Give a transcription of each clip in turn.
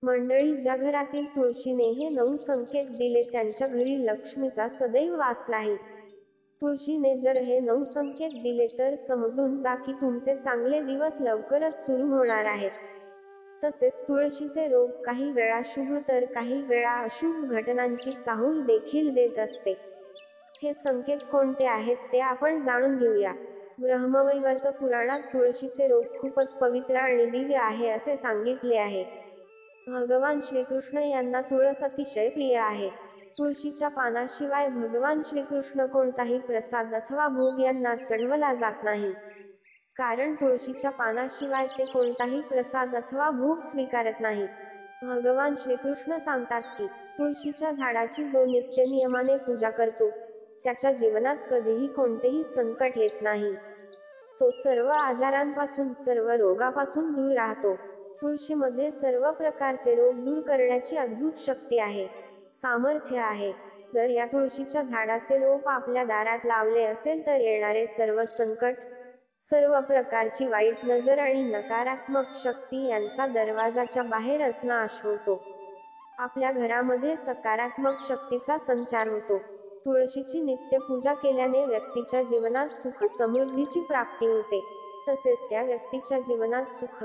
मंडळी, ज्या घरातील तुळशीने हे 9 संकेत दिले त्यांच्या घरी लक्ष्मीचा सदैव वास राहील. तुळशीने जर हे 9 संकेत दिले तर समजून जा की तुमचे चांगले दिवस लवकरच सुरू होणार आहेत. तसेच तुळशीचे रोप काही वेळा शुभ तर काही वेळा अशुभ घटनांची चाहूल देखील देत असते. हे संकेत कोणते आहेत ते आपण जाणून घेऊया. ब्रह्मवैवर्त पुराणात तुळशीचे रोप खूपच पवित्र आणि दिव्य आहे असे सांगितले आहे. भगवान श्रीकृष्ण यांना तुळस अतिशय प्रिय आहे. तुळशीच्या पानाशिवाय भगवान श्रीकृष्ण कोणताही प्रसाद अथवा भोग यांना चढवला जात नाही. कारण तुळशीच्या पानाशिवाय ते कोणताही प्रसाद अथवा भोग स्वीकारत नाहीत. भगवान श्रीकृष्ण सांगतात की तुळशीच्या झाडाची जो नित्य नियमाने पूजा करतो त्याच्या जीवनात कधीही कोणतेही संकट येत नाही. तो सर्व आजारांपासून सर्व रोगापासून दूर राहतो. तुळशीमध्ये सर्व प्रकारचे रोग दूर करण्याची अद्भुत शक्ती आहे, सामर्थ्य आहे. जर या तुळशीच्या झाडाचे रोप आपल्या दारात लावले असेल तर येणारे सर्व संकट, सर्व प्रकारची वाईट नजर आणि नकारात्मक शक्ती यांचा दरवाजाच्या बाहेरच नाश होतो. आपल्या घरामध्ये सकारात्मक शक्तीचा संचार होतो. तुळशीची नित्य पूजा केल्याने व्यक्तीच्या जीवनात सुख समृद्धीची प्राप्ती होते. तसेच त्या व्यक्तीच्या जीवनात सुख,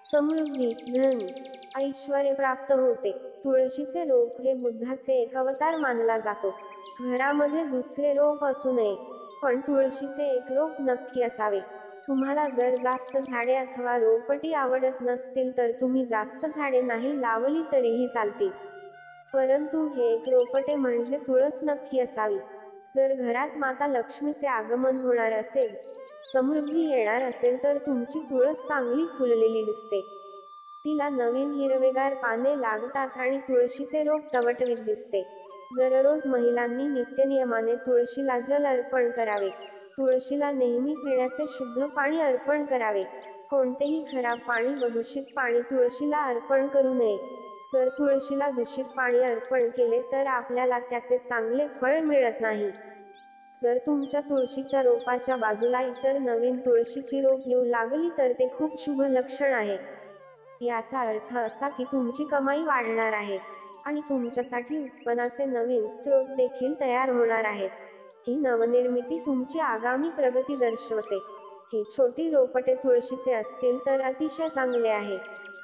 समृद्धी, धन, ऐश्वर्य प्राप्त होते. तुळशीचे रोप हे बुद्धाचे एक अवतार मानला जातो. घरामध्ये दुसरे रोप असू नये, पण तुळशीचे एक रोप नक्की असावे. तुम्हाला जर जास्त झाडे अथवा रोपटी आवडत नसतील तर तुम्ही जास्त झाडे नाही लावली तरीही चालतील. परंतु हे एक रोपटे म्हणजे तुळस नक्की असावी. जर घरात माता लक्ष्मीचे आगमन होणार असेल, समृद्धी येणार असेल तर तुमची तुळस चांगली फुललेली दिसते. तिला नवीन हिरवेगार पाने लागतात आणि तुळशीचे रोप टवटवीत दिसते. दररोज महिलांनी नित्यनियमाने तुळशीला जल अर्पण करावे. तुळशीला नेहमी पिण्याचे शुद्ध पाणी अर्पण करावे. कोणतेही खराब पाणी व दूषित पाणी तुळशीला अर्पण करू नये. जर तुळशीला दूषित पाणी अर्पण केले तर आपल्याला त्याचे चांगले फळ मिळत नाही. जर तुमच्या तुळशीच्या रोपाच्या बाजूला इतर नवीन तुळशीची रोप येऊ लागली तर ते खूप शुभ लक्षण आहे. याचा अर्थ असा की तुमची कमाई वाढणार आहे आणि तुमच्यासाठी उत्पन्नाचे नवीन स्रोत देखील तयार होणार आहेत. ही नवनिर्मिती तुमची आगामी प्रगती दर्शवते. ही छोटी रोपटे तुळशीचे असतील तर अतिशय चांगले आहे.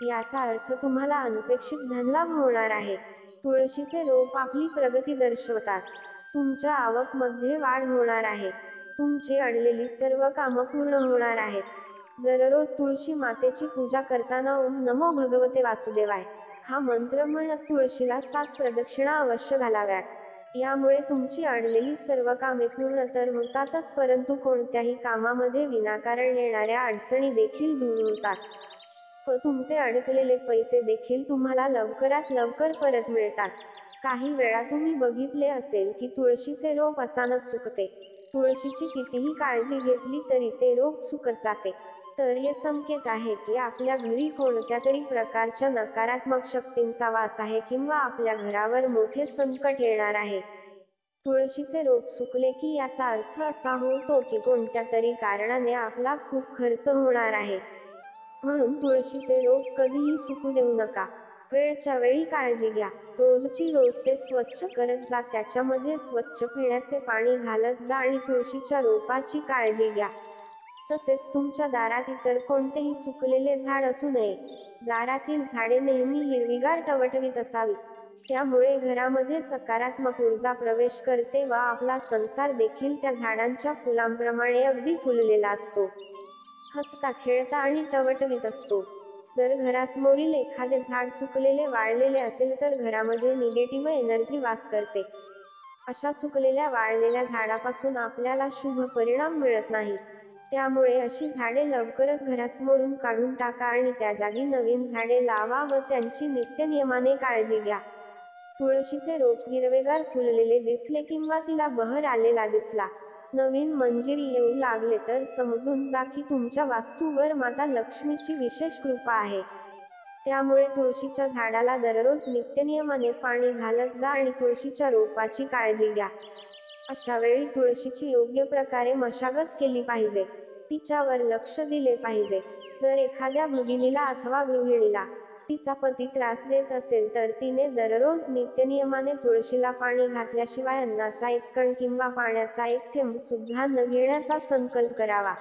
याचा अर्थ तुम्हाला अनपेक्षित धनलाभ होणार आहे. तुळशीचे रोप आपली प्रगती दर्शवतात. तुमच्या आवकमध्ये वाढ होणार आहे. तुमची अडलेली सर्व कामं पूर्ण होणार आहेत. दररोज तुळशी मातेची पूजा करताना ओम नमो भगवते वासुदेवाय हा मंत्र म्हणत तुळशीला 7 प्रदक्षिणा अवश्य घालाव्यात. यामुळे तुमची अडलेली सर्व कामे पूर्ण तर होतातच, परंतु कोणत्याही कामामध्ये विनाकारण येणाऱ्या अडचणी देखील दूर होतात व तुमचे अडकलेले पैसे देखील तुम्हाला लवकरात लवकर परत मिळतात. काही वेळा तुम्ही बघितले असेल की तुळशीचे रोप अचानक सुकते. तुळशीची कितीही काळजी घेतली तरी ते रोप सुकत जाते. तर हे संकेत आहे की आपल्या घरी कोणत्या तरी प्रकारच्या नकारात्मक शक्तींचा वास आहे किंवा आपल्या घरावर मोठे संकट येणार आहे. तुळशीचे रोप सुकले की याचा अर्थ असा होतो की कोणत्या तरी कारणाने आपला खूप खर्च होणार आहे. म्हणून तुळशीचे रोप कधीही सुकू देऊ नका. वेळच्या वेळी काळजी घ्या. रोजची रोज ते स्वच्छ करत जा. त्याच्यामध्ये स्वच्छ पिण्याचे पाणी घालत जा आणि तुळशीच्या रोपाची काळजी घ्या. तसेच तुमच्या दारात इतर कोणतेही सुकलेले झाड असू नये. दारातील झाडे नेहमी हिरवीगार टवटवीत असावी. त्यामुळे घरामध्ये सकारात्मक ऊर्जा प्रवेश करते व आपला संसार देखील त्या झाडांच्या फुलांप्रमाणे अगदी फुललेला असतो, हसता खेळता आणि टवटवीत असतो. जर घरासमोरील एखादे झाड सुकलेले वाळलेले असेल तर घरामध्ये निगेटिव्ह एनर्जी वास करते. अशा सुकलेल्या वाळलेल्या झाडापासून आपल्याला शुभ परिणाम मिळत नाहीत. त्यामुळे अशी झाडे लवकरच घरासमोरून काढून टाका आणि त्या जागी नवीन झाडे लावा व त्यांची नित्यनियमाने काळजी घ्या. तुळशीचे रोप हिरवेगार फुललेले दिसले किंवा तिला बहर आलेला दिसला, नवीन मंजिरी येऊ लागले तर समजून जा की तुमच्या वास्तूवर माता लक्ष्मीची विशेष कृपा आहे. त्यामुळे तुळशीच्या झाडाला दररोज नित्यनियमाने पाणी घालत जा आणि तुळशीच्या रोपाची काळजी घ्या. अशा वेळी तुळशीची योग्य प्रकारे मशागत केली पाहिजे. तिच्यावर लक्ष दिले पाहिजे. जर एखाद्या भगिनीला अथवा गृहिणीला तिचा पती त्रास देत असेल तर तिने दररोज नित्यनियमाने तुळशीला पाणी घातल्याशिवाय अन्नाचा एक कण किंवा पाण्याचा एक थेंब सुद्धा न घेण्याचा संकल्प करावा.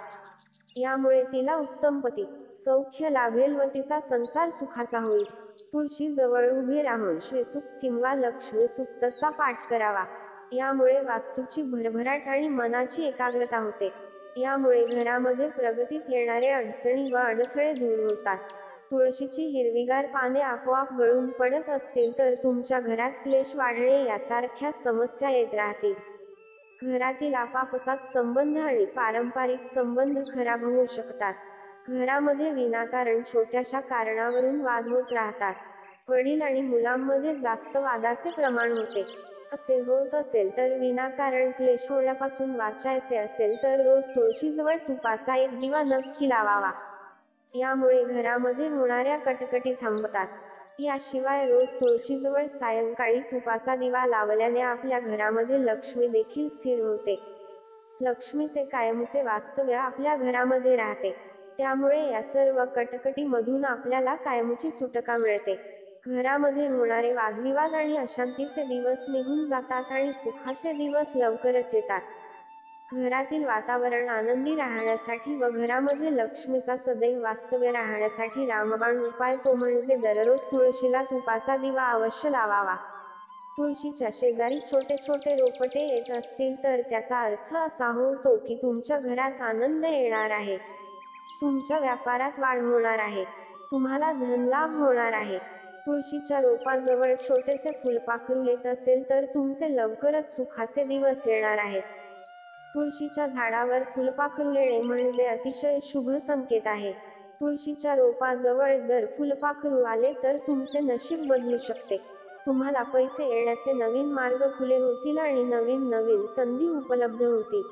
यामुळे तिला उत्तम पती सौख्य लाभेल व तिचा संसार सुखाचा होईल. तुळशी जवळ उभे राहून श्रीसूक्त किंवा लक्ष्मी सूक्तचा पाठ करावा. यामुळे वास्तूची भरभराट आणि मनाची एकाग्रता होते. यामुळे घरामध्ये प्रगतीत येणारे अडचणी व अडथळे दूर होतात. तुळशीची हिरवीगार पाने आपोआप गळून पडत असतील तर तुमच्या घरात क्लेश वाढणे यासारख्या समस्या येत राहतील. घरातील आपापसात संबंध आणि पारंपरिक संबंध खराब होऊ शकतात. घरामध्ये विनाकारण छोट्याशा कारणावरून वाद होत राहतात. वडील आणि मुलांमध्ये जास्त वादाचे प्रमाण होते. असे होत असेल तर विनाकारण क्लेश होण्यापासून वाचायचे असेल तर रोज तुळशीजवळ तुपाचा एक दिवा नक्की लावावा. यामुळे घरामध्ये होणाऱ्या कटकटी थांबतात. याशिवाय रोज तुळशीजवळ सायंकाळी तुपाचा दिवा लावल्याने आपल्या घरामध्ये लक्ष्मी देखील स्थिर होते. लक्ष्मीचे कायमचे वास्तव्य आपल्या घरामध्ये राहते. त्यामुळे या सर्व कटकटीमधून आपल्याला कायमची सुटका मिळते. घरामध्ये होणारे वादविवाद आणि अशांतीचे दिवस निघून जातात आणि सुखाचे दिवस लवकरच येतात. घरातील वातावरण आनंदी राहण्यासाठी व घरामध्ये लक्ष्मीचा सदैव वास्तव्य राहण्यासाठी रामबाण उपाय तो म्हणजे दररोज तुळशीला तुपाचा दिवा अवश्य लावावा. तुळशीच्या शेजारी छोटे छोटे रोपटे येत असतील तर त्याचा अर्थ असा होतो की तुमच्या घरात आनंद येणार आहे, तुमच्या व्यापारात वाढ होणार आहे, तुम्हाला धनलाभ होणार आहे. तुळशीच्या रोपाजवळ छोटेसे फुलपाखरू येत असेल तर तुमचे लवकरच सुखाचे दिवस येणार आहेत. तुळशीच्या झाडावर फुलपाखरू येणे म्हणजे अतिशय शुभ संकेत आहे. तुळशीच्या रोपाजवळ जर फुलपाखरू आले तर तुमचे नशीब बदलू शकते. तुम्हाला पैसे येण्याचे नवीन मार्ग खुले होतील आणि नवीन नवीन संधी उपलब्ध होतील.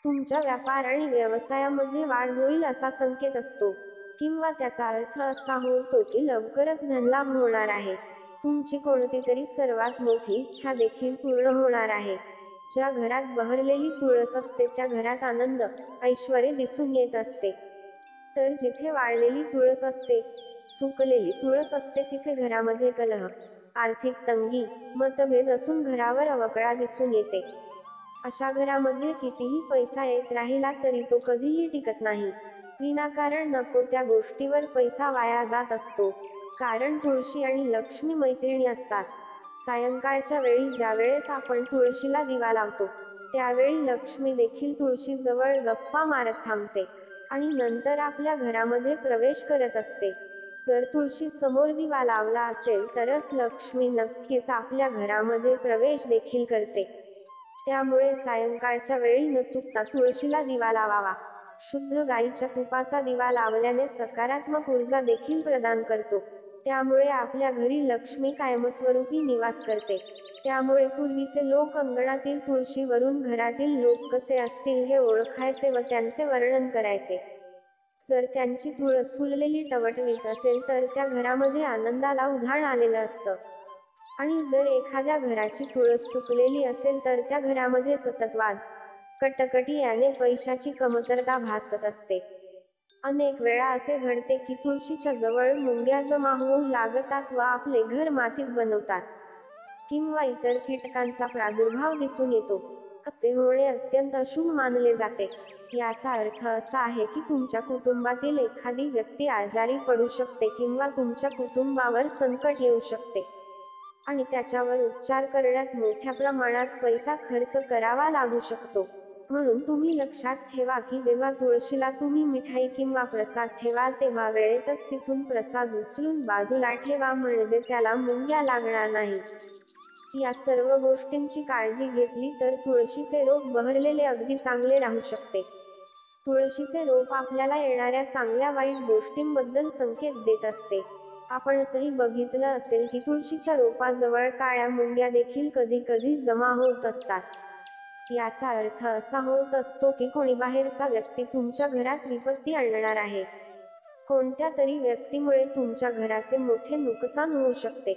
तुमच्या व्यापार आणि व्यवसायामध्ये वाढ होईल असा संकेत असतो. किंवा त्याचा अर्थ असा होतो की लवकरच धनलाभ होणार आहे. तुमची कोणती तरी सर्वात मोठी इच्छा देखील पूर्ण होणार आहे. ज्या घरात बहरलेली तुळस असते त्या घरात आनंद, ऐश्वर्य दिसून येत असते. तर जिथे वाळलेली तुळस असते, सुकलेली तुळस असते तिथे घरामध्ये कलह, आर्थिक तंगी, मतभेद असून घरावर अवकळा दिसून येते. अशा घरामध्ये कितीही पैसा येत राहिला तरी तो कधीही टिकत नाही. विनाकारण नको त्या गोष्टीवर पैसा वाया जात असतो. कारण तुळशी आणि लक्ष्मी मैत्रिणी असतात. सायंकाळच्या वेळी ज्यावेळेस आपण तुळशीला दिवा लावतो त्यावेळी लक्ष्मी देखील तुळशीजवळ गप्पा मारत थांबते आणि नंतर आपल्या घरामध्ये प्रवेश करत असते. जर तुळशी समोर दिवा लावला असेल तरच लक्ष्मी नक्कीच आपल्या घरामध्ये प्रवेश देखील करते. त्यामुळे सायंकाळच्या वेळी न चुकता तुळशीला दिवा लावावा. शुद्ध गाईच्या तुपाचा दिवा लावल्याने सकारात्मक ऊर्जा देखील प्रदान करतो. त्यामुळे आपल्या घरी लक्ष्मी कायमस्वरूपी निवास करते. त्यामुळे पूर्वीचे लोक अंगणातील तुळशीवरून घरातील लोक कसे असतील हे ओळखायचे व त्यांचे वर्णन करायचे. जर त्यांची तुळस फुललेली टवटवीत असेल तर त्या घरामध्ये आनंदाला उधाण आलेलं असतं. आणि जर एखाद्या घराची तुळस सुकलेली असेल तर त्या घरामध्ये सतत वाद, कटकटी याने पैशाची कमतरता भासत असते. अनेक वेळा असे घडते की तुळशीच्या जवळ मुंग्या जमा होऊ लागतात व आपले घर मातीत बनवतात. किंवा इतर कीटकांचा प्रादुर्भाव दिसून येतो. असे होणे अत्यंत अशुभ मानले जाते. याचा अर्थ असा आहे की तुमच्या कुटुंबातील एखादी व्यक्ती आजारी पडू शकते किंवा तुमच्या कुटुंबावर संकट येऊ शकते आणि त्याच्यावर उपचार करण्यात मोठ्या प्रमाणात पैसा खर्च करावा लागू शकतो. म्हणून तुम्ही लक्षात ठेवा की जेव्हा तुळशीला तुम्ही मिठाई किंवा प्रसाद ठेवाल तेव्हा वेळेतच तिथून प्रसाद उचलून बाजूला ठेवा म्हणजे त्याला मुंग्या लागणार नाही. या सर्व गोष्टींची काळजी घेतली तर तुळशीचे रोप बहरलेले अगदी चांगले राहू शकते. तुळशीचे रोप आपल्याला येणाऱ्या चांगल्या वाईट गोष्टींबद्दल संकेत देत असते. आपण असंही बघितलं असेल की तुळशीच्या रोपाजवळ काळ्या मुंग्या देखील कधी कधी जमा होत असतात. याचा अर्थ असा होत असतो की कोणी बाहेरचा व्यक्ती तुमच्या घरात विपत्ती आणणार आहे. कोणत्या तरी व्यक्तीमुळे तुमच्या घराचे मोठे नुकसान होऊ शकते.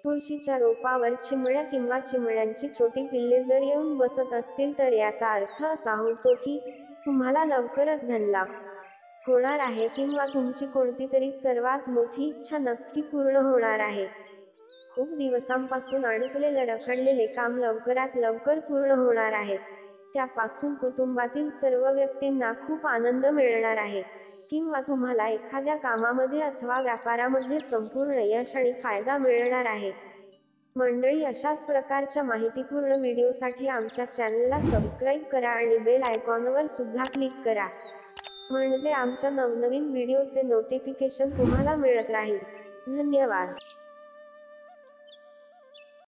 तुळशीच्या रोपावर चिमण्या किंवा चिमण्यांची छोटी पिल्ले जर येऊन बसत असतील तर याचा अर्थ असा होतो की तुम्हाला लवकरच धनलाभ होणार आहे किंवा तुमची कोणती तरी सर्वात मोठी इच्छा नक्की पूर्ण होणार आहे. खूप दिवसांपासून अडकलेलं रखडलेले काम लवकरात लवकर पूर्ण होणार आहे. त्यापासून कुटुंबातील सर्व व्यक्तींना खूप आनंद मिळणार आहे किंवा तुम्हाला एखाद्या कामामध्ये अथवा व्यापारामध्ये संपूर्ण यश आणि फायदा मिळणार आहे. मंडळी, अशाच प्रकारच्या माहितीपूर्ण व्हिडिओसाठी आमच्या चॅनलला सबस्क्राईब करा आणि बेल आयकॉनवर सुद्धा क्लिक करा, म्हणजे आमच्या नवनवीन व्हिडिओचे नोटिफिकेशन तुम्हाला मिळत राहील. धन्यवाद.